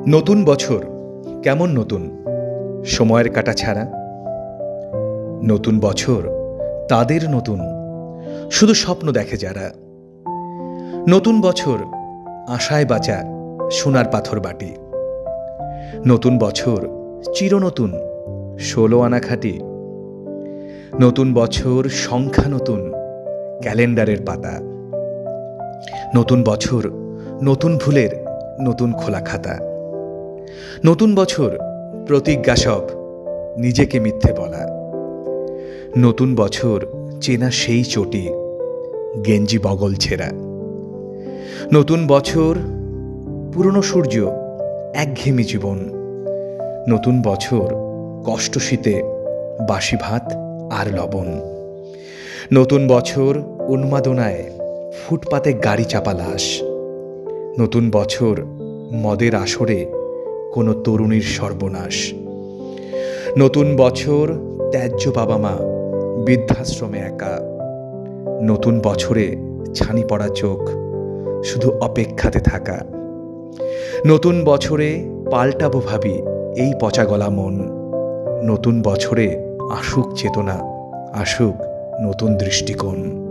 নতুন বছর কেমন নতুন সময়ের কাটা ছাড়া। নতুন বছর তাদের নতুন, শুধু স্বপ্ন দেখে যারা। নতুন বছর আশায় বাঁচা সোনার পাথর বাটি। নতুন বছর চিরনতুন 16 আনা খাঁটি। নতুন বছর সংখ্যা নতুন ক্যালেন্ডারের পাতা। নতুন বছর নতুন ভুলের নতুন খোলা খাতা। নতুন বছর প্রতিজ্ঞা সব নিজেকে মিথ্যে বলা। নতুন বছর চেনা সেই চটি গেঞ্জি বগল ছেঁড়া। নতুন বছর পুরনো সূর্য একঘেয়েমি জীবন। নতুন বছর কষ্ট শীতে বাসি ভাত আর লবণ। নতুন বছর উন্মাদনায় ফুটপাতে গাড়ি চাপা লাশ। নতুন বছর মদের আসরে কোনো তরুণীর সর্বনাশ। নতুন বছর ত্যায্য বাবা মা বৃদ্ধাশ্রমে একা। নতুন বছরে ছানি পড়া চোখ শুধু অপেক্ষাতে থাকা। নতুন বছরে পাল্টাবো ভাবি এই পচা গলা মন। নতুন বছরে আসুক চেতনা, আসুক নতুন দৃষ্টিকোণ।